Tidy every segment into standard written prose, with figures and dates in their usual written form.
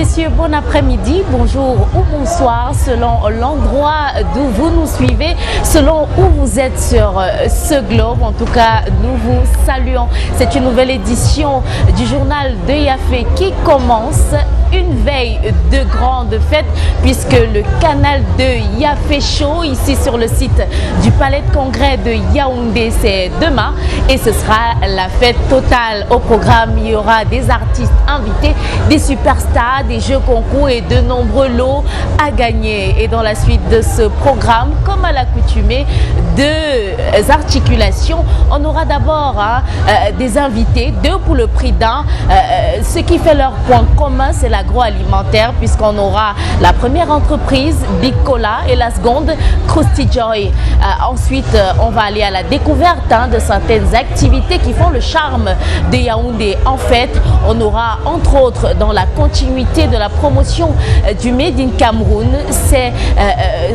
messieurs, bon après-midi, bonjour ou bonsoir selon l'endroit d'où vous nous suivez, selon où vous êtes sur ce globe. En tout cas, nous vous saluons. C'est une nouvelle édition du journal de Yafé qui commence. Une veille de grande fête puisque le canal de Yafé Show ici sur le site du Palais de Congrès de Yaoundé, c'est demain et ce sera la fête totale. Au programme, il y aura des artistes invités, des superstars, des jeux concours et de nombreux lots à gagner. Et dans la suite de ce programme, comme à l'accoutumée, deux articulations. On aura d'abord des invités, deux pour le prix d'un. Ce qui fait leur point commun, c'est l'agroalimentaire, puisqu'on aura la première entreprise, Big Cola, et la seconde, Krusty Joy. Ensuite, on va aller à la découverte de certaines activités qui font le charme de Yaoundé. En fait, on aura entre autres, dans la continuité de la promotion du Made in Cameroun,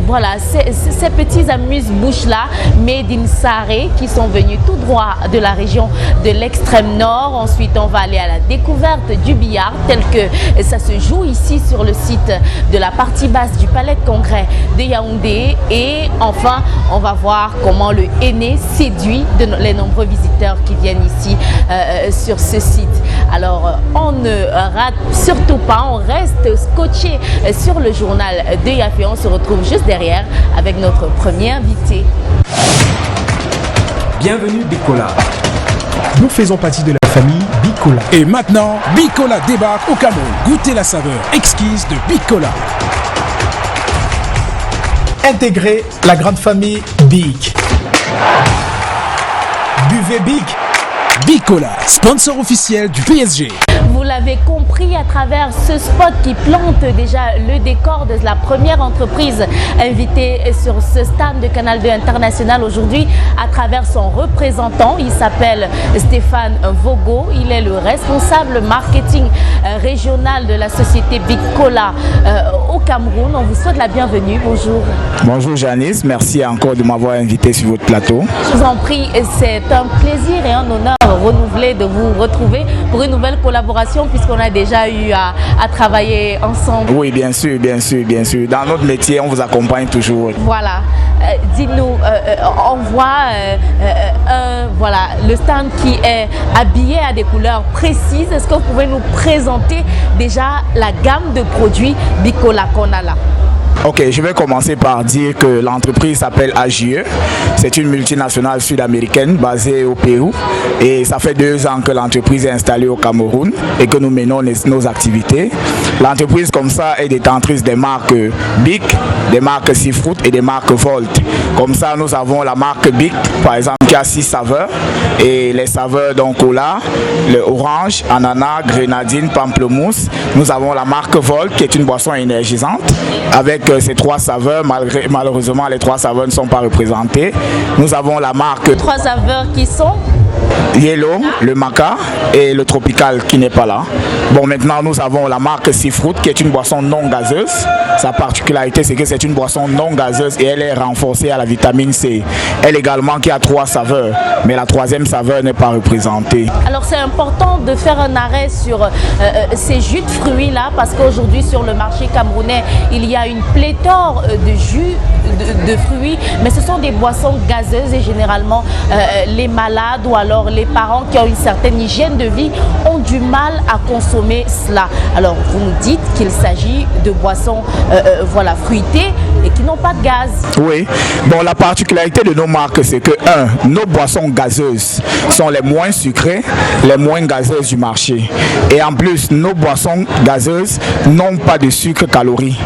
voilà, ces petits amuse-bouches là, Made in Saré, qui sont venus tout droit de la région de l'extrême nord. Ensuite, on va aller à la découverte du billard tel que ça se joue ici sur le site de la partie basse du Palais de Congrès de Yaoundé. Et enfin, on va voir comment le henné séduit les nombreux visiteurs qui viennent ici sur ce site. Alors, on ne rate surtout pas, on reste scotché sur le journal de Yafé. On se retrouve juste derrière avec notre premier invité. Bienvenue Big Cola. Nous faisons partie de la famille Big Cola. Et maintenant, Big Cola débarque au Cameroun. Goûtez la saveur exquise de Big Cola. Intégrez la grande famille Big. Buvez Big. Big Cola, sponsor officiel du PSG. Vous l'avez compris à travers ce spot qui plante déjà le décor de la première entreprise invitée sur ce stand de Canal 2 International aujourd'hui à travers son représentant. Il s'appelle Stéphane Vogo. Il est le responsable marketing régional de la société Big Cola au Cameroun. On vous souhaite la bienvenue. Bonjour. Bonjour Janice, merci encore de m'avoir invité sur votre plateau. Je vous en prie, c'est un plaisir et un honneur renouvelé de vous retrouver pour une nouvelle collaboration puisqu'on a déjà eu à travailler ensemble. Oui, bien sûr, bien sûr, bien sûr. Dans notre métier, on vous accompagne toujours. Voilà. Dites-nous, on voit voilà, le stand qui est habillé à des couleurs précises. Est-ce que vous pouvez nous présenter déjà la gamme de produits Big Cola qu'on a là? Ok, je vais commencer par dire que l'entreprise s'appelle AGE. C'est une multinationale sud-américaine basée au Pérou. Et ça fait 2 ans que l'entreprise est installée au Cameroun et que nous menons nos activités. L'entreprise comme ça est détentrice des marques Big, des marques Seafruit et des marques Volt. Comme ça, nous avons la marque Big, par exemple, qui a 6 saveurs. Et les saveurs donc cola, le orange, ananas, grenadine, pamplemousse. Nous avons la marque Volt qui est une boisson énergisante avec ces 3 saveurs. Malheureusement, les 3 saveurs ne sont pas représentées. Nous avons la marque 3 saveurs qui sont Yellow, le maca et le tropical qui n'est pas là. Bon, maintenant nous avons la marque Seafruit qui est une boisson non gazeuse. Sa particularité c'est que c'est une boisson non gazeuse et elle est renforcée à la vitamine C. Elle également qui a 3 saveurs, mais la 3e saveur n'est pas représentée. Alors c'est important de faire un arrêt sur ces jus de fruits là parce qu'aujourd'hui sur le marché camerounais il y a une pléthore de jus de fruits, mais ce sont des boissons gazeuses et généralement les malades ou alors les parents qui ont une certaine hygiène de vie ont du mal à consommer cela. Alors vous nous dites qu'il s'agit de boissons voilà, fruitées et qui n'ont pas de gaz. Oui, bon, la particularité de nos marques c'est que nos boissons gazeuses sont les moins sucrées, les moins gazeuses du marché. Et en plus, nos boissons gazeuses n'ont pas de sucre calories.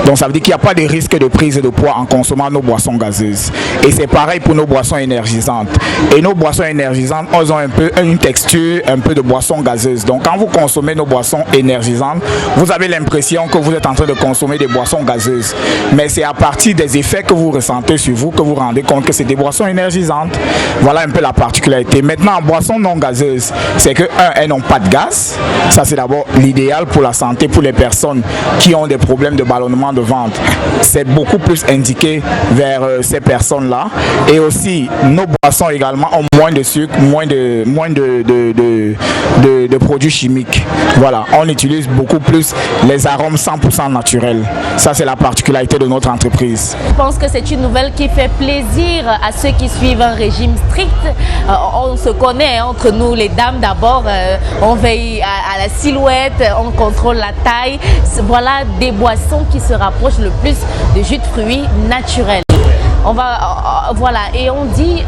Donc ça veut dire qu'il n'y a pas de risque de prise de poids en consommant nos boissons gazeuses. Et c'est pareil pour nos boissons énergisantes. Et nos boissons énergisantes, elles ont un peu une texture un peu de boisson gazeuse. Donc quand vous consommez nos boissons énergisantes, vous avez l'impression que vous êtes en train de consommer des boissons gazeuses. Mais c'est à partir des effets que vous ressentez sur vous que vous vous rendez compte que c'est des boissons énergisantes. Voilà un peu la particularité. Maintenant, en boissons non gazeuses, c'est que, elles n'ont pas de gaz. Ça, c'est d'abord l'idéal pour la santé, pour les personnes qui ont des problèmes de ballonnement de ventre. C'est beaucoup plus indiqué vers ces personnes-là. Et aussi, nos boissons également ont moins de sucre, moins de produits chimiques. Voilà, on utilise beaucoup plus les arômes 100% naturels. Ça, c'est la particularité de notre entreprise. Je pense que c'est une nouvelle qui fait plaisir à ceux qui suivent un régime strict. On se connaît entre nous, les dames d'abord, on veille à la silhouette, on contrôle la taille. Voilà des boissons qui se rapprochent le plus de jus de fruits naturels. On va, voilà, et on dit,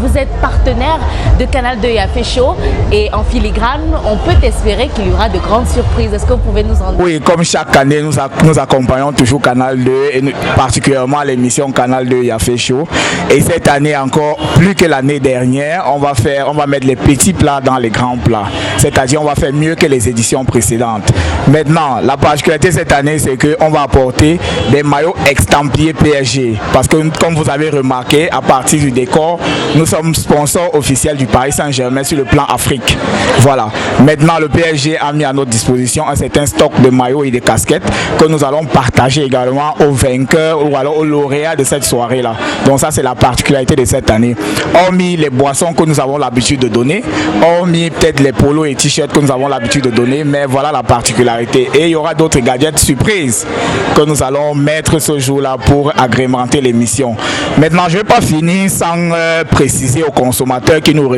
vous êtes partenaire de Canal 2 Yafé Show et en filigrane, on peut espérer qu'il y aura de grandes surprises. Est-ce que vous pouvez nous en dire? Oui, comme chaque année, nous accompagnons toujours Canal 2 et particulièrement l'émission Canal 2 Yafé Show. Et cette année encore, plus que l'année dernière, on va mettre les petits plats dans les grands plats. C'est-à-dire, on va faire mieux que les éditions précédentes. Maintenant, la particularité cette année, c'est qu'on va apporter des maillots extempliers PSG. Parce que comme vous avez remarqué, à partir du décor, nous sommes sponsors officiels du Paris Saint-Germain sur le plan Afrique. Voilà. Maintenant, le PSG a mis à notre disposition un certain stock de maillots et de casquettes que nous allons partager également aux vainqueurs ou alors aux lauréats de cette soirée-là. Donc ça, c'est la particularité de cette année. Hormis les boissons que nous avons l'habitude de donner, hormis peut-être les polos et t-shirts que nous avons l'habitude de donner, mais voilà la particularité. Et il y aura d'autres gadgets surprises que nous allons mettre ce jour-là pour agrémenter l'émission. Maintenant, je ne vais pas finir sans préciser aux consommateurs qui nous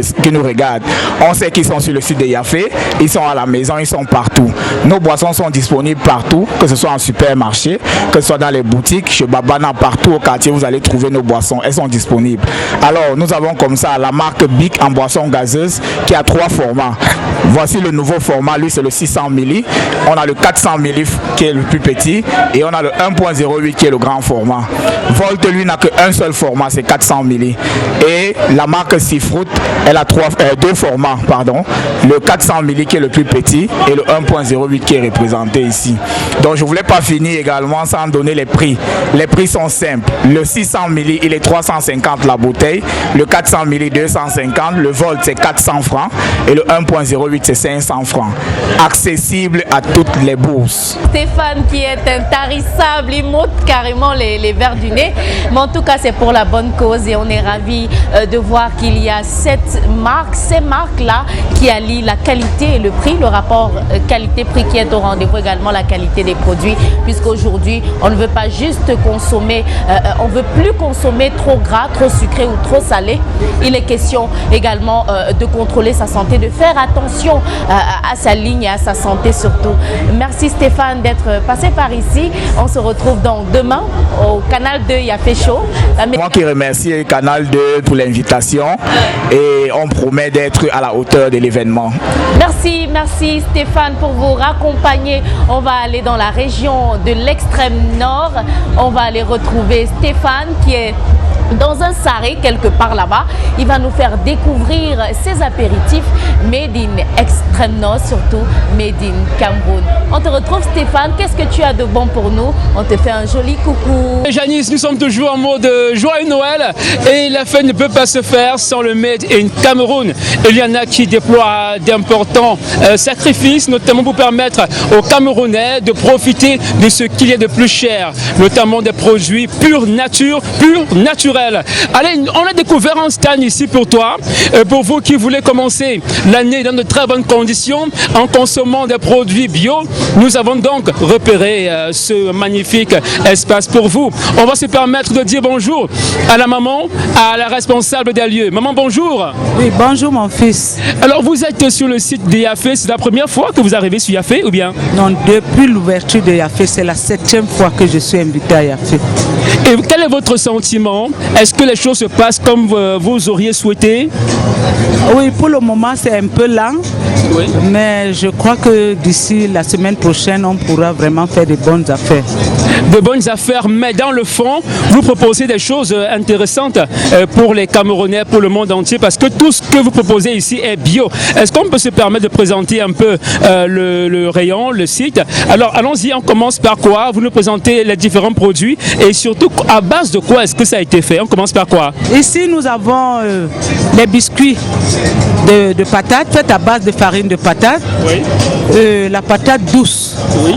regardent. On sait qu'ils sont sur le site de Yafé, ils sont à la maison, ils sont partout. Nos boissons sont disponibles partout, que ce soit en supermarché, que ce soit dans les boutiques, chez Babana, partout au quartier, vous allez trouver nos boissons. Elles sont disponibles. Alors, nous avons comme ça la marque Bic en boisson gazeuse qui a 3 formats. Voici le nouveau format, lui c'est le 600 ml. On a le 400 ml qui est le plus petit et on a le 1.08 qui est le grand format. Volt, lui, n'a qu'un seul format, c'est 400 ml. Et la marque Seafruit, elle a 2 formats, pardon. Le 400 ml qui est le plus petit et le 1.08 qui est représenté ici. Donc je ne voulais pas finir également sans donner les prix. Les prix sont simples. Le 600 ml, il est 350 la bouteille. Le 400 ml, 250. Le Volt, c'est 400 francs. Et le 1.08, c'est 500 francs. Accessible à toutes les bourses. Stéphane qui est intarissable, il monte carrément les verres du nez. Mais en tout cas, c'est pour la bonne cause et on est ravis de voir qu'il y a ces marques-là qui allient la qualité et le prix, le rapport qualité-prix qui est au rendez-vous, également la qualité des produits, puisqu'aujourd'hui, on ne veut pas juste consommer, on ne veut plus consommer trop gras, trop sucré ou trop salé. Il est question également de contrôler sa santé, de faire attention à sa ligne et à sa santé surtout. Merci Stéphane d'être passé par ici. On se retrouve donc demain au Canal 2 Yafé Show. Moi qui remercie Canal 2 pour l'invitation et on promet d'être à la hauteur de l'événement. Merci Stéphane pour vous raccompagner. On va aller dans la région de l'extrême nord. On va aller retrouver Stéphane qui est dans un saré quelque part là-bas. Il va nous faire découvrir ses apéritifs made in extrême nord, surtout made in Cameroun. On te retrouve Stéphane, qu'est-ce que tu as de bon pour nous? On te fait un joli coucou. Janice, nous sommes toujours en mode joyeux Noël et la fête ne peut pas se faire sans le made in Cameroun. Il y en a qui déploient d'importants sacrifices, notamment pour permettre aux Camerounais de profiter de ce qu'il y a de plus cher, notamment des produits pure nature, pur naturel. Allez, on a découvert un stand ici pour toi, pour vous qui voulez commencer l'année dans de très bonnes conditions en consommant des produits bio. Nous avons donc repéré ce magnifique espace pour vous. On va se permettre de dire bonjour à la maman, à la responsable des lieux. Maman, bonjour. Oui, bonjour mon fils. Alors vous êtes sur le site de Yafé, c'est la première fois que vous arrivez sur Yafé ou bien? Non, depuis l'ouverture de Yafé, c'est la 7e fois que je suis invité à Yafé. Et quel est votre sentiment Est-ce que les choses se passent comme vous auriez souhaité? Oui, pour le moment, c'est un peu lent. Oui. Mais je crois que d'ici la semaine prochaine, on pourra vraiment faire de bonnes affaires. De bonnes affaires, mais dans le fond, vous proposez des choses intéressantes pour les Camerounais, pour le monde entier, parce que tout ce que vous proposez ici est bio. Est-ce qu'on peut se permettre de présenter un peu le rayon, le site? Alors, allons-y, on commence par quoi? Vous nous présentez les différents produits et surtout, à base de quoi est-ce que ça a été fait? On commence par quoi? Ici, nous avons les biscuits de patates, faits à base de farine de patate. Oui. La patate douce. Oui.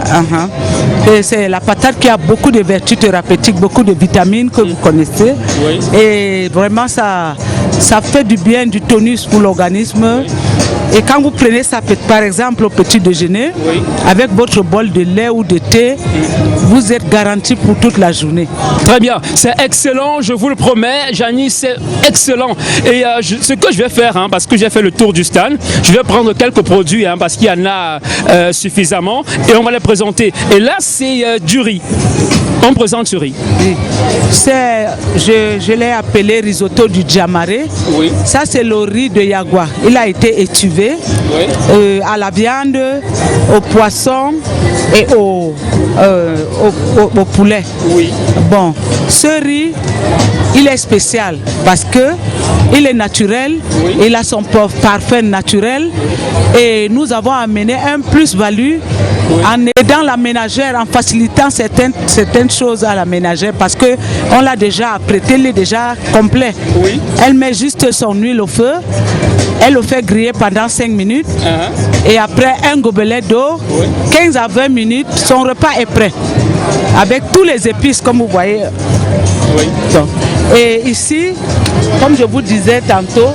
Et c'est la patate qui a beaucoup de vertus thérapeutiques, beaucoup de vitamines que vous connaissez. Oui. Et vraiment, ça fait du bien, du tonus pour l'organisme. Oui. Et quand vous prenez ça, par exemple, au petit déjeuner, oui, avec votre bol de lait ou de thé, vous êtes garanti pour toute la journée. Très bien, c'est excellent, je vous le promets, Janice, c'est excellent. Et ce que je vais faire, parce que j'ai fait le tour du stand, je vais prendre quelques produits, parce qu'il y en a suffisamment, et on va les présenter. Et là, c'est du riz. On présente ce riz. Oui. Je l'ai appelé risotto du Djamaré. Oui. Ça, c'est le riz de Yagua. Il a été étuvé, oui, à la viande, au poisson et au poulet. Oui. Bon, ce riz, il est spécial parce que il est naturel, oui, il a son parfum naturel et nous avons amené un plus-value, oui, en aidant la ménagère, en facilitant certaines choses à la ménagère parce qu'on l'a déjà apprêté, il est déjà complet. Oui. Elle met juste son huile au feu, elle le fait griller pendant 5 minutes et après un gobelet d'eau, oui, 15 à 20 minutes, son repas est prêt avec tous les épices comme vous voyez. Oui. Donc, et ici, comme je vous disais tantôt,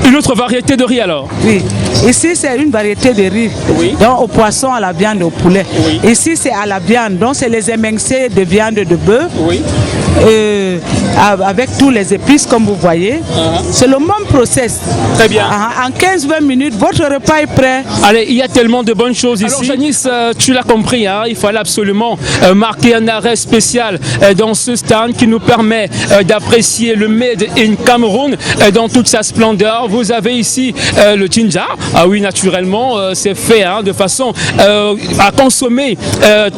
une autre variété de riz alors? Oui, ici c'est une variété de riz, oui, donc au poisson, à la viande, au poulet. Oui. Ici c'est à la viande, donc c'est les émincés de viande de bœuf, oui, avec tous les épices comme vous voyez. C'est le même process. Très bien. En 15-20 minutes, votre repas est prêt. Allez, il y a tellement de bonnes choses ici. Alors Janice, tu l'as compris, il fallait absolument marquer un arrêt spécial dans ce stand qui nous permet d'apprécier le Made in Cameroun dans toute sa splendeur. Vous avez ici le ginger. Ah oui, naturellement, c'est fait de façon à consommer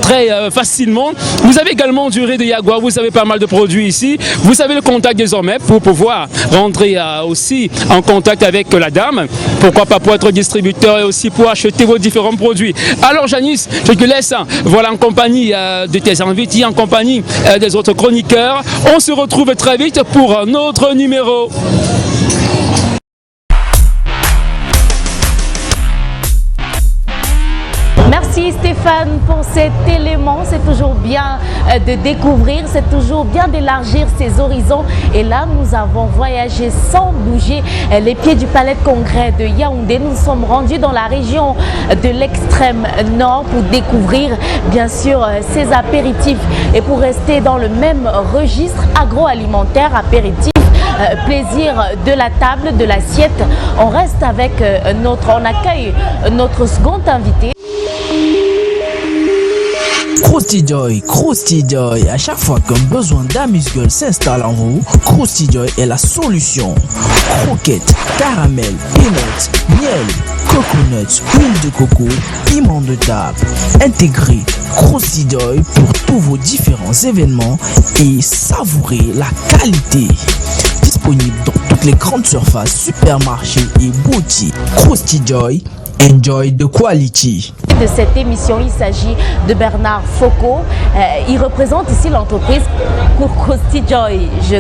très facilement. Vous avez également du riz de Yagua. Vous avez pas mal de produits ici. Vous avez le contact désormais pour pouvoir rentrer aussi en contact avec la dame. Pourquoi pas pour être distributeur et aussi pour acheter vos différents produits. Alors Janice, je te laisse voilà, en compagnie de tes invités, en compagnie des autres chroniqueurs. On se retrouve très vite pour un autre numéro. Merci Stéphane pour cet élément, c'est toujours bien de découvrir, c'est toujours bien d'élargir ses horizons et là nous avons voyagé sans bouger les pieds du palais de congrès de Yaoundé. Nous sommes rendus dans la région de l'extrême nord pour découvrir bien sûr ces apéritifs et pour rester dans le même registre agroalimentaire, apéritif, plaisir de la table, de l'assiette. On reste avec on accueille notre second invité. Krusty Joy, à chaque fois qu'un besoin d'amuse-gueule s'installe en vous, Krusty Joy est la solution. Croquettes, caramel, peanuts, miel, coconuts, huile de coco, piment de table. Intégrez Krusty Joy pour tous vos différents événements et savourez la qualité. Disponible dans toutes les grandes surfaces, supermarchés et boutiques. Krusty Joy, enjoy the quality. De cette émission, il s'agit de Bernard Foko. Il représente ici l'entreprise Krusty Joy. Je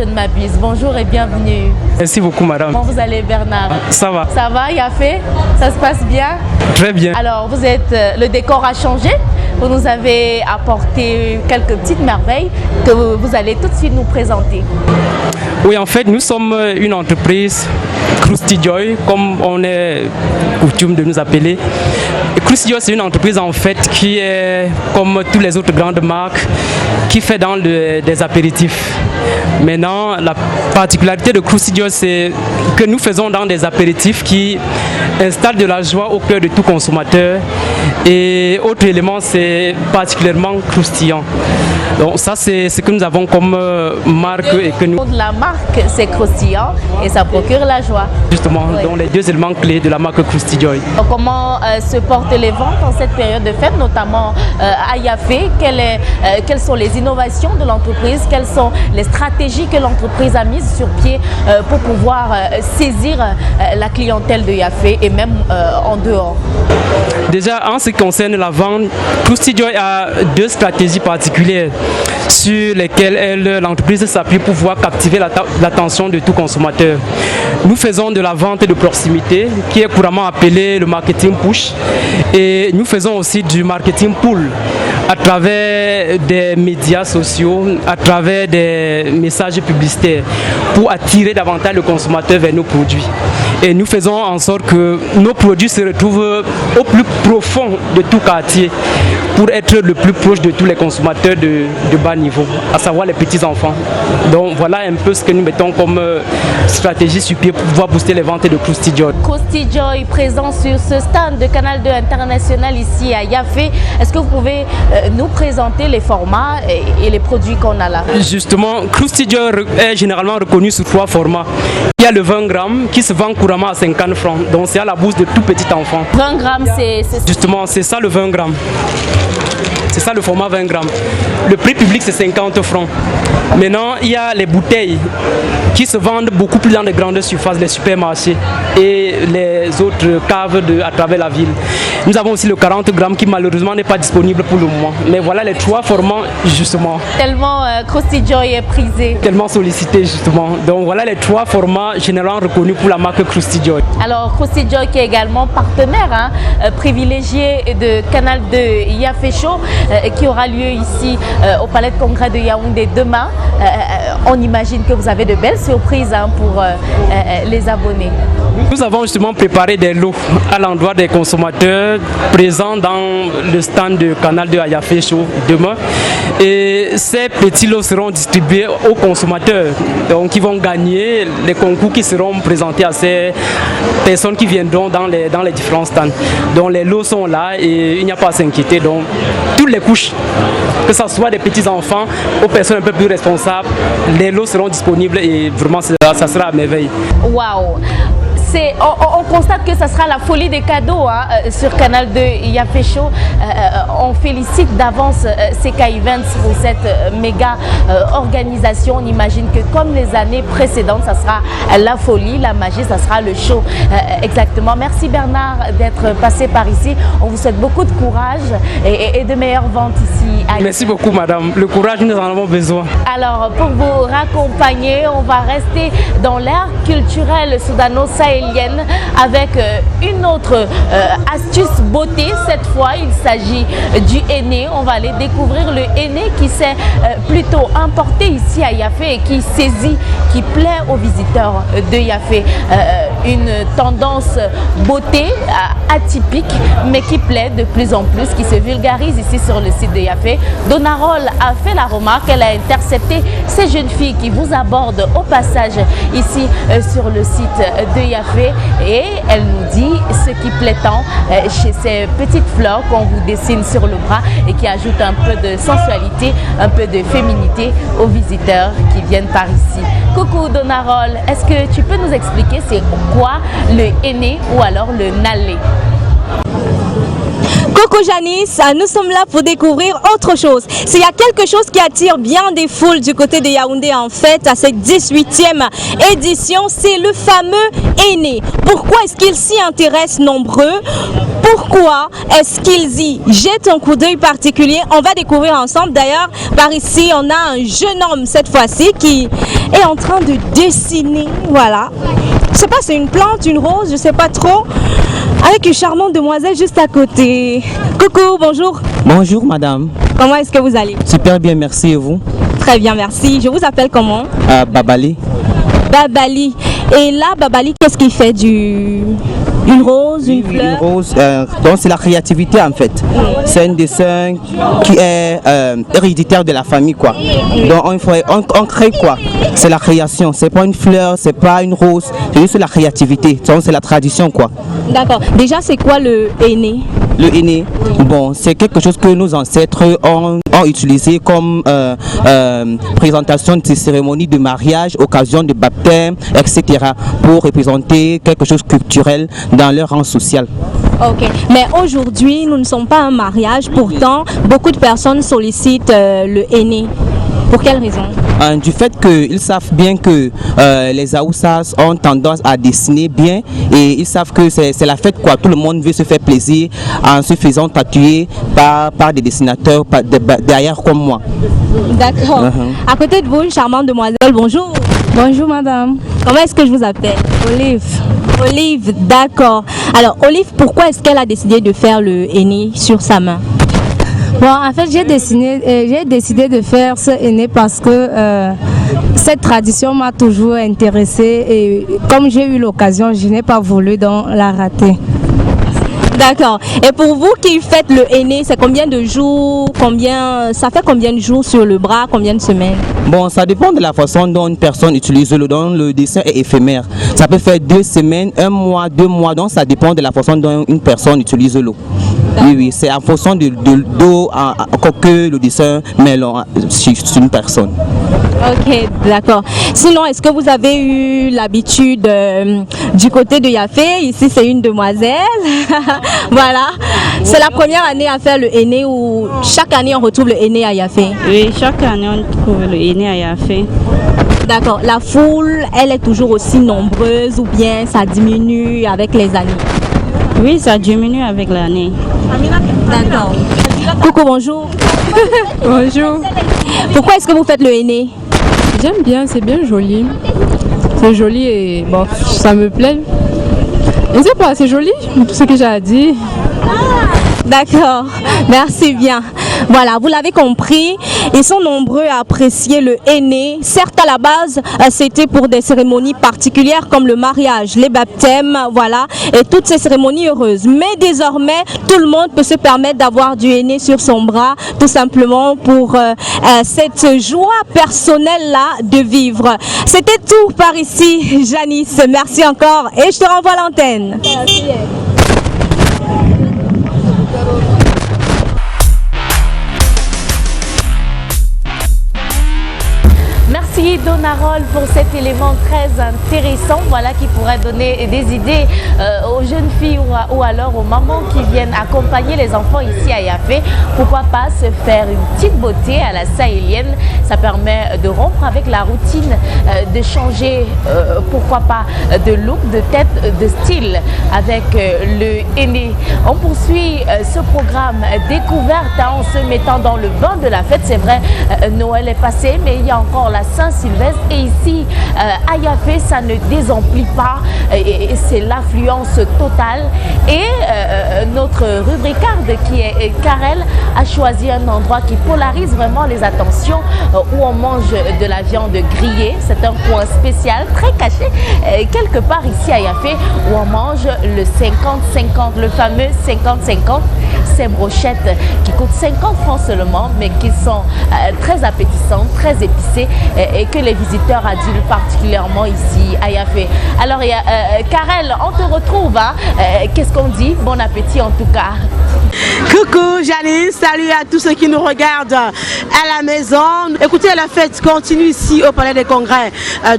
ne m'abuse. Bonjour et bienvenue. Merci beaucoup, madame. Comment vous allez, Bernard? Ça va. Ça va, Yafé? Ça se passe bien? Très bien. Alors, vous êtes, le décor a changé. Vous nous avez apporté quelques petites merveilles que vous allez tout de suite nous présenter. Oui, en fait, nous sommes une entreprise Krusty Joy, comme on est coutume de nous appeler. Krusty Joy, c'est une entreprise en fait qui est comme toutes les autres grandes marques, qui fait dans des apéritifs. Maintenant, la particularité de Krusty Joy, c'est que nous faisons dans des apéritifs qui installent de la joie au cœur de tout consommateur. Et autre élément, c'est particulièrement croustillant. Donc ça, c'est ce que nous avons comme marque et que nous... La marque, c'est croustillant et ça procure la joie. Justement, donc les deux éléments clés de la marque Krusty Joy. Comment se portent les ventes en cette période de fête, notamment à Yafé? Quelles sont les innovations de l'entreprise? Quelles sont les stratégies que l'entreprise a mises sur pied pour pouvoir saisir la clientèle de Yafé et même en dehors? Déjà, en ce qui concerne la vente, Krusty Joy a deux stratégies particulières sur lesquelles l'entreprise s'appuie pour pouvoir captiver l'attention de tout consommateur. Nous faisons de la vente de proximité, qui est couramment appelé le marketing push, et nous faisons aussi du marketing pull à travers des médias sociaux, à travers des messages publicitaires pour attirer davantage le consommateur vers nos produits. Et nous faisons en sorte que nos produits se retrouvent au plus profond de tout quartier pour être le plus proche de tous les consommateurs de bas niveau, à savoir les petits enfants. Donc voilà un peu ce que nous mettons comme stratégie sur pied pour pouvoir booster les ventes de Krusty Joy. Krusty Joy présent sur ce stand de Canal 2 International ici à Yafé. Est-ce que vous pouvez nous présenter les formats et les produits qu'on a là? Justement, Krusty Joy est généralement reconnu sous 3 formats. Il y a le 20 grammes qui se vend couramment à 50 francs. Donc c'est à la bouche de tout petit enfant. 20 grammes, c'est... Justement, c'est ça le 20 grammes. C'est ça le format 20 grammes. Le prix public c'est 50 francs. Maintenant, il y a les bouteilles qui se vendent beaucoup plus dans les grandes surfaces, les supermarchés et les autres caves à travers la ville. Nous avons aussi le 40 grammes qui malheureusement n'est pas disponible pour le moment. Mais voilà les 3 formats justement. Tellement Krusty Joy est prisé. Tellement sollicité justement. Donc voilà les 3 formats généralement reconnus pour la marque Krusty Joy. Alors Krusty Joy qui est également partenaire privilégié de Canal 2 Yafé Show qui aura lieu ici au Palais de Congrès de Yaoundé demain. On imagine que vous avez de belles surprises pour les abonnés. Nous avons justement préparé des lots à l'endroit des consommateurs présents dans le stand de Canal 2 Yafé Show demain. Et ces petits lots seront distribués aux consommateurs. Donc ils vont gagner les concours qui seront présentés à ces personnes qui viendront dans les différents stands. Donc les lots sont là et il n'y a pas à s'inquiéter. Donc toutes les couches, que ce soit des petits enfants aux personnes un peu plus responsables, les lots seront disponibles et vraiment ça sera à merveille. Waouh! On constate que ça sera la folie des cadeaux sur Canal 2 Yafé Show. On félicite d'avance CK Events pour cette méga organisation. On imagine que comme les années précédentes, ça sera la folie, la magie, ça sera le show. Exactement. Merci Bernard d'être passé par ici. On vous souhaite beaucoup de courage et de meilleures ventes ici. Merci beaucoup madame. Le courage, nous en avons besoin. Alors pour vous raccompagner, on va rester dans l'ère culturelle soudano-sahélienne avec une autre astuce beauté. Cette fois, il s'agit du henné. On va aller découvrir le henné qui s'est plutôt importé ici à Yafé et qui saisit, qui plaît aux visiteurs de Yafé. Une tendance beauté atypique, mais qui plaît de plus en plus, qui se vulgarise ici sur le site de Yafé. Donarol a fait la remarque, elle a intercepté ces jeunes filles qui vous abordent au passage ici sur le site de Yafé et elle nous dit ce qui plaît tant chez ces petites fleurs qu'on vous dessine sur le bras et qui ajoutent un peu de sensualité, un peu de féminité aux visiteurs qui viennent par ici. Coucou Donarol, est-ce que tu peux nous expliquer c'est quoi le henné ou alors le nalé? Coucou Janice, nous sommes là pour découvrir autre chose. S'il y a quelque chose qui attire bien des foules du côté de Yaoundé en fait à cette 18e édition, c'est le fameux henné. Pourquoi est-ce qu'ils s'y intéressent nombreux? Pourquoi est-ce qu'ils y jettent un coup d'œil particulier? On va découvrir ensemble. D'ailleurs, par ici, on a un jeune homme cette fois-ci qui est en train de dessiner. Voilà. Je sais pas, c'est une plante, une rose, je sais pas trop. Avec une charmante demoiselle juste à côté. Coucou, bonjour. Bonjour madame. Comment est-ce que vous allez? Super bien, merci et vous? Très bien, merci. Je vous appelle comment? Babali. Babali. Et là, Babali, qu'est-ce qu'il fait une rose, une fleur? Une rose, donc c'est la créativité en fait. C'est un dessin qui est héréditaire de la famille quoi. Donc on crée quoi? C'est la création, c'est pas une fleur, c'est pas une rose, c'est juste la créativité. Donc c'est la tradition quoi. D'accord. Déjà c'est quoi le henné? Le henné, bon, c'est quelque chose que nos ancêtres ont utilisé comme présentation de ces cérémonies de mariage, occasion de baptême, etc. pour représenter quelque chose de culturel dans leur rang social. Ok, mais aujourd'hui, nous ne sommes pas un mariage, pourtant, beaucoup de personnes sollicitent le henné. Pour quelle raison? Du fait qu'ils savent bien que les Aoussas ont tendance à dessiner bien et ils savent que c'est la fête quoi. Tout le monde veut se faire plaisir en se faisant tatouer par des dessinateurs derrière comme moi. D'accord. À côté de vous, une charmante demoiselle, bonjour. Bonjour madame. Comment est-ce que je vous appelle? Olive. Olive, d'accord. Alors Olive, pourquoi est-ce qu'elle a décidé de faire le henné sur sa main? Bon, en fait, j'ai décidé de faire ce henné parce que cette tradition m'a toujours intéressée et comme j'ai eu l'occasion, je n'ai pas voulu donc la rater. D'accord. Et pour vous qui faites le henné, c'est combien de jours, ça fait combien de jours sur le bras, combien de semaines? Bon, ça dépend de la façon dont une personne utilise l'eau, dont le dessin est éphémère. Ça peut faire 2 semaines, 1 mois, 2 mois, donc ça dépend de la façon dont une personne utilise l'eau. Oui, c'est en fonction de l'eau que le dessin met sur une personne. Ok, d'accord. Sinon, est-ce que vous avez eu l'habitude du côté de Yafé? Ici, c'est une demoiselle. Voilà. C'est la première année à faire le henné ou chaque année on retrouve le henné à Yafé? Oui, chaque année on trouve le henné à Yafé. D'accord. La foule, elle est toujours aussi nombreuse ou bien ça diminue avec les années? Oui, ça diminue avec l'année. D'accord. Coucou, bonjour. Bonjour. Pourquoi est-ce que vous faites le henné? J'aime bien, c'est bien joli. C'est joli et bon, ça me plaît. Je ne sais pas, c'est joli, tout ce que j'ai à dire. D'accord, merci bien. Voilà, vous l'avez compris, ils sont nombreux à apprécier le henné. Certes, à la base, c'était pour des cérémonies particulières comme le mariage, les baptêmes, voilà, et toutes ces cérémonies heureuses. Mais désormais, tout le monde peut se permettre d'avoir du henné sur son bras, tout simplement pour cette joie personnelle-là de vivre. C'était tout par ici, Janice. Merci encore et je te renvoie à l'antenne. Merci. Merci Donarol pour cet élément très intéressant, voilà, qui pourrait donner des idées aux jeunes filles ou alors aux mamans qui viennent accompagner les enfants ici à Yafé. Pourquoi pas se faire une petite beauté à la sahélienne? Ça permet de rompre avec la routine, de changer, pourquoi pas, de look, de tête, de style avec le henné. On poursuit ce programme découverte en se mettant dans le bain de la fête. C'est vrai, Noël est passé, mais il y a encore la Saint-Sylvestre et ici à Yafé ça ne désemplit pas et c'est l'affluence totale et notre rubricarde qui est Karel a choisi un endroit qui polarise vraiment les attentions où on mange de la viande grillée. C'est un coin spécial très caché quelque part ici à Yafé où on mange le 50-50, le fameux 50-50, ces brochettes qui coûtent 50 francs seulement mais qui sont très appétissantes, très épicées et que les visiteurs adulent particulièrement ici à Yafé. Alors Karel, on te retrouve, hein? Qu'est-ce qu'on dit? Bon appétit en tout cas. Coucou Janice, salut à tous ceux qui nous regardent à la maison. Écoutez, la fête continue ici au Palais des Congrès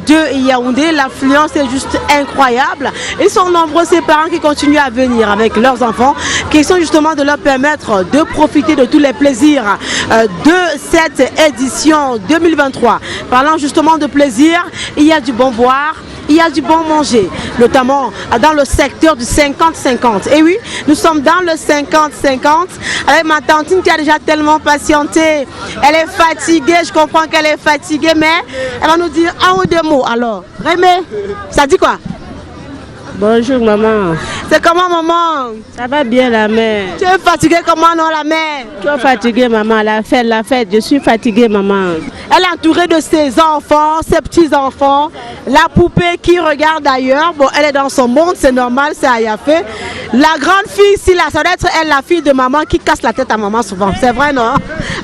de Yaoundé. L'affluence est juste incroyable. Ils sont nombreux ces parents qui continuent à venir avec leurs enfants, qui sont justement de leur permettre de profiter de tous les plaisirs de cette édition 2023. Parlant justement de plaisir, il y a du bon boire, il y a du bon manger, notamment dans le secteur du 50-50. Et oui, nous sommes dans le 50-50 avec ma tantine qui a déjà tellement patienté. Elle est fatiguée, je comprends qu'elle est fatiguée, mais elle va nous dire un ou deux mots. Alors, Rémé, ça dit quoi? Bonjour maman. C'est comment maman? Ça va bien la mère. Tu es fatiguée comment non la mère? Tu es fatiguée maman, la fête, je suis fatiguée maman. Elle est entourée de ses enfants, ses petits-enfants, la poupée qui regarde ailleurs. Bon, elle est dans son monde, c'est normal, c'est à Yafé. La grande fille ici, là, ça doit être elle, la fille de maman qui casse la tête à maman souvent. C'est vrai non?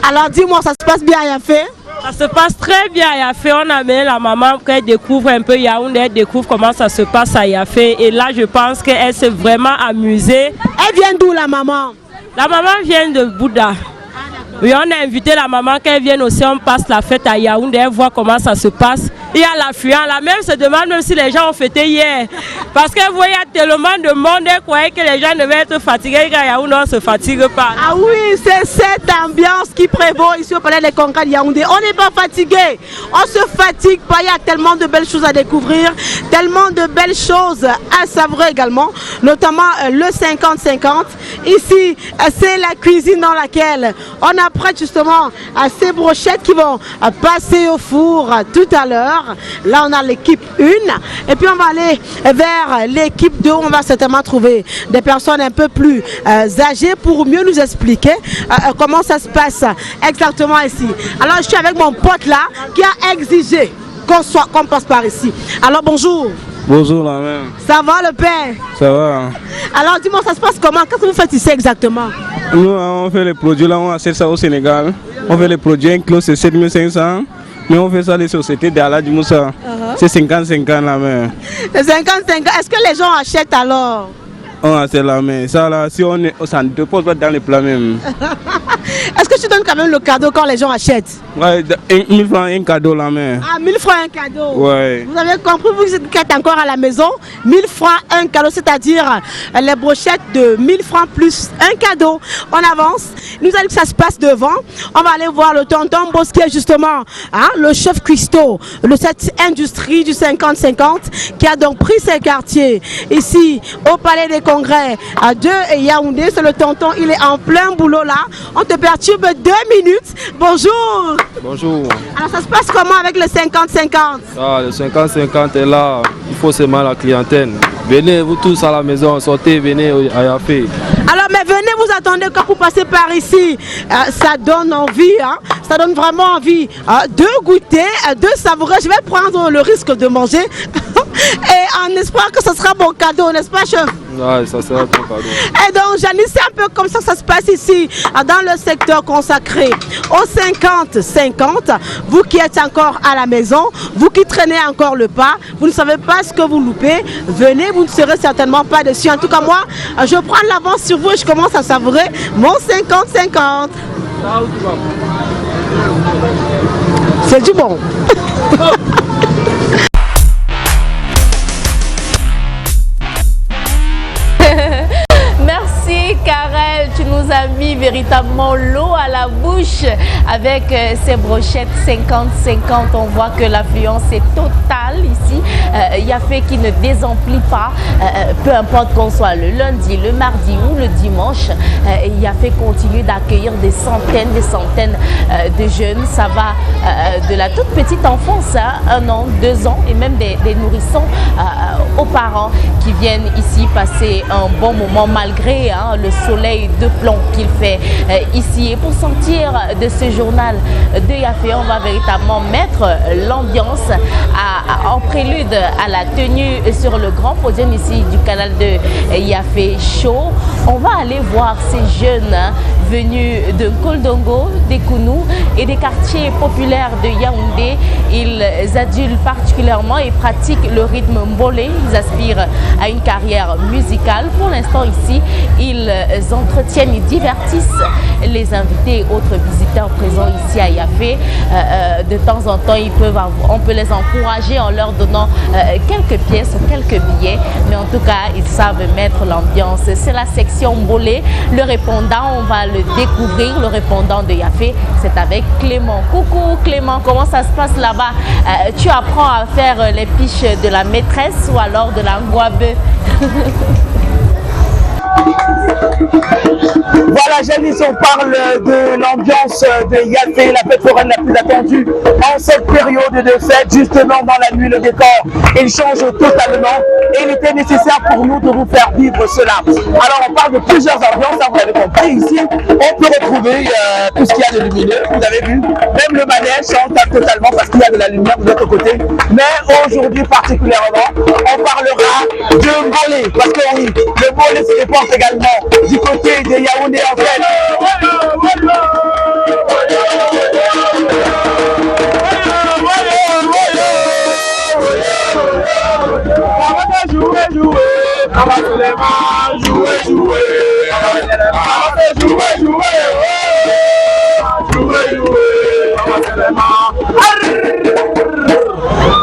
Alors dis-moi, ça se passe bien à Yafé? Ça se passe très bien à Yafé. On a amené la maman pour qu'elle découvre un peu Yaoundé, elle découvre comment ça se passe à Yafé. Et là, je pense qu'elle s'est vraiment amusée. Elle vient d'où la maman? La maman vient de Bouddha. Oui, on a invité la maman qu'elle vienne aussi, on passe la fête à Yaoundé, elle voit comment ça se passe. Il y a l'affluent, la même se demande même si les gens ont fêté hier. Parce que vous voyez, il y a tellement de monde, elle croyait que les gens devaient être fatigués, qu'à Yaoundé, on ne se fatigue pas. Ah oui, c'est cette ambiance qui prévaut ici au Palais des Congrès de Yaoundé. On n'est pas fatigué, on se fatigue pas, il y a tellement de belles choses à découvrir, tellement de belles choses à savourer également, notamment le 50-50. Ici, c'est la cuisine dans laquelle on apprête justement à ces brochettes qui vont passer au four tout à l'heure. Là, on a l'équipe 1 et puis on va aller vers l'équipe 2. On va certainement trouver des personnes un peu plus âgées pour mieux nous expliquer comment ça se passe exactement ici. Alors, je suis avec mon pote là qui a exigé qu'on passe par ici. Alors, bonjour. Bonjour la mère. Ça va le père? Ça va. Alors dis-moi, ça se passe comment? Qu'est-ce que vous faites ici exactement? Nous on fait les produits là, on achète ça au Sénégal. On fait les produits, un kilo c'est 7500. Mais on fait ça les sociétés d'Aladji Moussa. C'est 50-50 la mère. C'est 50-50. Est-ce que les gens achètent alors? On achète la mère. Ça là, si on ne dépose pas dans les plats même. Est-ce que tu donnes quand même le cadeau quand les gens achètent? Ouais, 1000 francs un cadeau la mère. Ah, 1000 francs un cadeau. Ouais. Vous avez compris, vous qui êtes encore à la maison, 1000 francs un cadeau, c'est-à-dire les brochettes de 1000 francs plus un cadeau. On avance, nous allons que ça se passe devant. On va aller voir le tonton Bosquier justement, hein, le chef cuistot de cette industrie du 50-50 qui a donc pris ses quartiers ici au Palais des Congrès de Yaoundé. C'est le tonton, il est en plein boulot là. On te perturbe 2 minutes. Bonjour. Bonjour. Alors ça se passe comment avec le 50-50? Ah, le 50-50 est là. Il faut seulement la clientèle. Venez vous tous à la maison, sortez, venez à Yafé. Alors mais venez, vous attendez quand vous passez par ici. Ça donne envie, hein? Ça donne vraiment envie de goûter, de savourer. Je vais prendre le risque de manger et en espérant que ce sera mon cadeau, n'est-ce pas chef? Ouais, ça sera ton cadeau. Et donc Janice, c'est un peu comme ça que ça se passe ici, dans le secteur consacré au 50-50. Vous qui êtes encore à la maison, vous qui traînez encore le pas, vous ne savez pas ce que vous loupez, venez, vous ne serez certainement pas déçus. En tout cas moi, je prends l'avance sur vous et je commence à savourer mon 50-50. C'est du bon. Merci Karel, tu nous as mis véritablement l'eau à la bouche avec ces brochettes 50-50. On voit que l'affluence est totale ici. Yafé qui ne désemplit pas, peu importe qu'on soit le lundi, le mardi ou le dimanche. Yafé continue d'accueillir des centaines de jeunes. Ça va de la toute petite enfance, hein, 1 an, 2 ans, et même des nourrissons aux parents qui viennent ici passer un bon moment malgré le soleil de plomb qu'il fait ici. Et pour sortir de ce journal de Yafé, on va véritablement mettre l'ambiance en prélude à la tenue sur le grand podium ici du canal de Yafé Show. On va aller voir ces jeunes venus de Koldongo, des Kounou et des quartiers populaires de Yaoundé. Ils adulent particulièrement et pratiquent le rythme mbolé. Ils aspirent à une carrière musicale. Pour l'instant ici, ils entretiennent et divertissent les invités et autres visiteurs présents ici à Yafé. De temps en temps, on peut les encourager en leur donnant quelques pièces ou quelques billets. Mais en tout cas, ils savent mettre l'ambiance. C'est la section mbolé. Le répondant, on va le découvrir. Le répondant de Yafé, c'est avec Clément. Coucou Clément, comment ça se passe là-bas? Tu apprends à faire les piches de la maîtresse ou alors de la ngouabe? Voilà, Janice, on parle de l'ambiance de Yafé, la fête foraine la plus attendue en cette période de fête. Justement, dans la nuit, le décor, il change totalement et il était nécessaire pour nous de vous faire vivre cela. Alors, on parle de plusieurs ambiances, hein, vous l'avez compris. Ici, on peut retrouver tout ce qu'il y a de lumineux, vous avez vu. Même le manège chante totalement parce qu'il y a de la lumière de l'autre côté. Mais aujourd'hui, particulièrement, on parlera de mbolé. Parce que oui, le mbolé se déporte également du côté de Yaoundé en fait. On va seulement jouer, jouer. On va jouer, jouer. Jouer, jouer. On va seulement.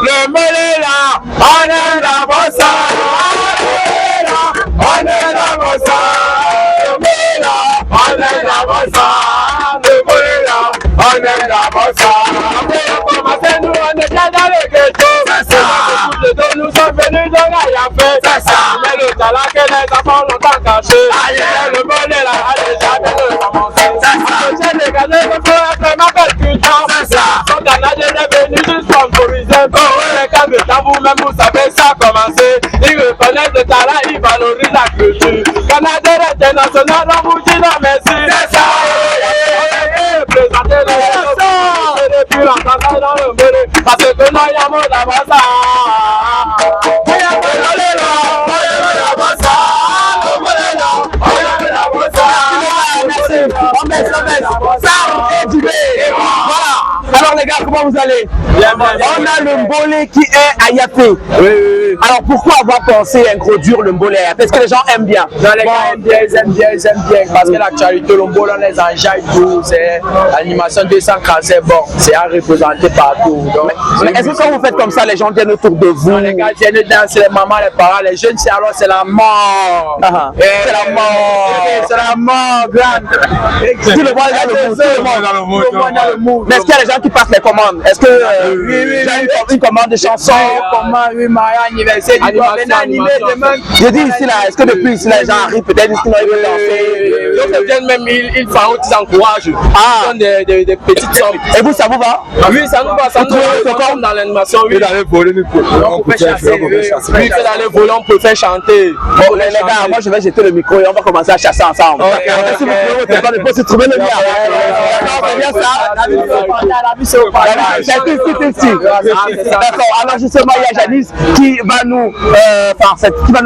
Le mêlé là, on est la bossa. On est la bossa. Le mêlé là, on est la bossa. Le mêlé là, on est la bossa. Après on commence, nous on est bien dans le ghetto. C'est ça. Nous sommes venus dans la Yafé. C'est ça. Mais le talent que les enfants longtemps caché. Le mêlé là, allez jamais le commencer. C'est ça. J'ai dégagé le feu après ma belle culture. C'est ça. Son Canadien est venu juste sponsoriser. Les calmes, vous-même vous savez ça commencer. Ils reconnaissent le talent, ils valorisent la culture. Canadien international, on vous dit non merci. C'est ça. Présenter les gens. Depuis longtemps dans le mêlé. Parce que nous y a mon d'abassa. Alors les gars, comment vous allez? On a le mbolé qui est à Yafé. Alors pourquoi avoir pensé introduire le mbolé à Yafé? Est-ce que les gens aiment bien? Non, les gars aiment bien, ils aiment bien. Parce que l'actualité, le mbolé, on les enjaille tout. C'est l'animation 237, bon, c'est à représenter partout. Mais est-ce que quand vous faites comme ça, les gens viennent autour de vous? Non, les gars viennent danser, les mamans, les parents, les jeunes, c'est alors c'est la mort. C'est la mort. C'est la mort, grande. Tout le monde est dans le mood. Mais est-ce qu'il y a des gens qui passent les commandes? Est-ce que une commande de chansons? Oui, mariage, anniversaire, je dis ici là, est-ce que depuis ici là, les gens arrivent peut-être ici qu'ils veulent danser? Donc ils viennent même, ils font, ils encouragent. Ils donnent des petites sommes. Et vous, ça vous va? Oui, ça nous va, ça nous va. Comme dans l'animation, oui. On peut chasser, oui, dans les volants, on peut faire chanter. Bon, les gars, moi je vais jeter le micro et on va commencer à chasser ensemble. Si vous pouvez, c'est pas de se trouver le mien. C'est bien ça? C'est ici. D'accord, alors justement, il y a Janice qui va nous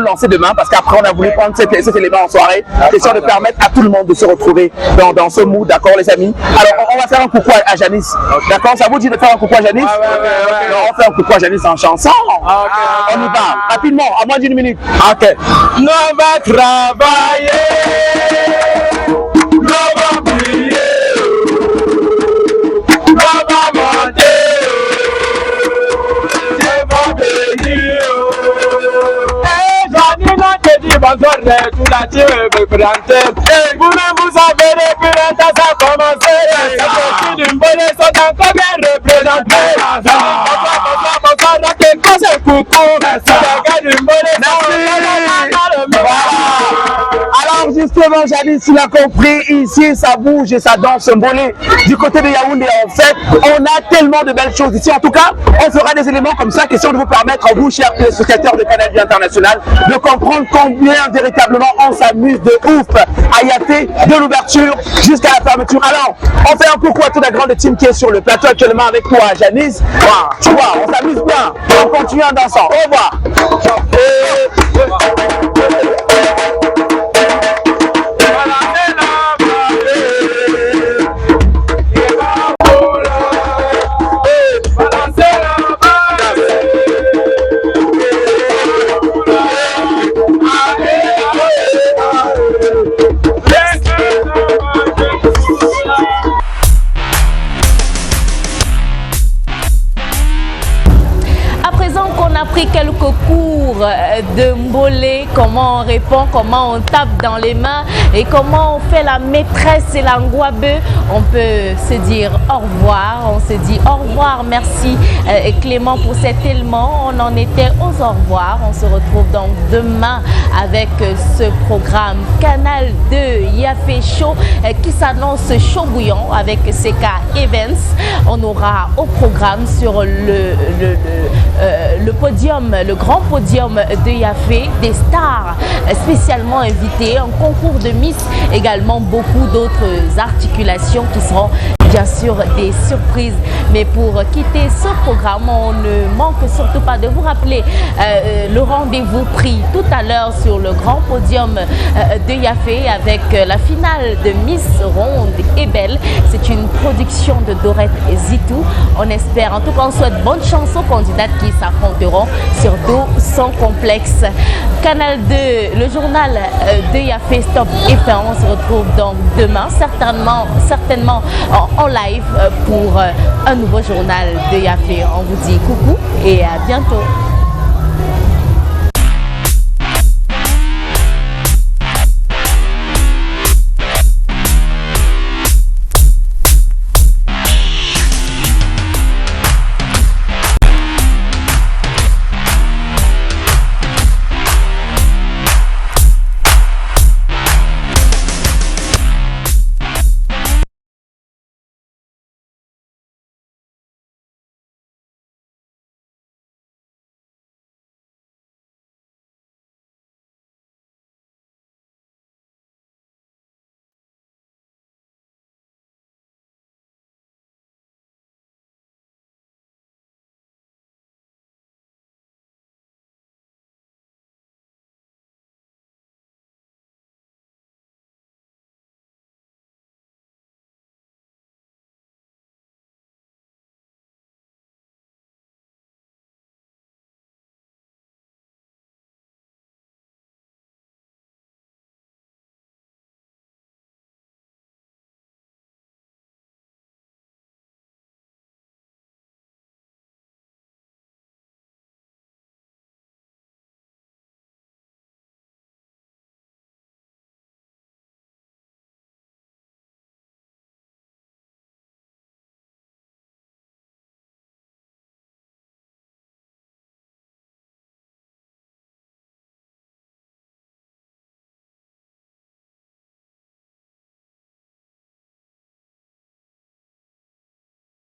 lancer demain parce qu'après on a voulu prendre cet élément en soirée. Question de permettre à tout le monde de se retrouver dans ce mood, d'accord les amis? Alors on va faire un coucou à Janice. D'accord, ça vous dit de faire un coucou à Janice? On fait un coucou à Janice en chanson. On y va, rapidement, à moins d'une minute. Ok. Nous on va travailler. Nous on va prier. Nous on va monter. Dieu va bénir. Bonsoir, tout la team me présenter. Vous-même, vous savez, depuis longtemps, ça a commencé. Les petits du Mbolé sont encore bien représentés. Bonsoir, notre conseil coucou. Les gars du Mbolé sont alors justement, Janice, tu l'as compris, ici ça bouge et ça danse Mbolé. Du côté de Yaoundé, en fait, on a tellement de belles choses ici. En tout cas, on fera des éléments comme ça, question de vous permettre, vous, chers téléspectateurs de Canal International, de comprendre combien véritablement on s'amuse de ouf à Yafé, de l'ouverture jusqu'à la fermeture. Alors, on fait un coucou à toute la grande team qui est sur le plateau actuellement avec toi, Janice. Tu vois, on s'amuse bien. On continue en dansant. Au revoir. Pris quelques cours de mbolé, comment on répond, comment on tape dans les mains et comment on fait la maîtresse et la ngouabe. On peut se dire au revoir, on se dit au revoir, merci Clément pour cet élément. On en était aux au revoir, on se retrouve donc demain avec ce programme Canal 2 Yafé Show qui s'annonce chaud bouillant avec CK Events. On aura au programme sur le podium, le grand podium de Yafé, des stars spécialement invitées, un concours de Miss, également beaucoup d'autres articulations qui seront bien sûr des surprises. Mais pour quitter ce programme, on ne manque surtout pas de vous rappeler le rendez-vous pris tout à l'heure sur le grand podium de Yafé avec la finale de Miss Ronde et Belle. C'est une production de Dorette et Zitou. On espère, en tout cas on souhaite bonne chance aux candidates qui s'affronteront sur dos sans complexe. Alex. Canal 2, le journal de Yafé Stop et fin. On se retrouve donc demain, certainement en live pour un nouveau journal de Yafé. On vous dit coucou et à bientôt.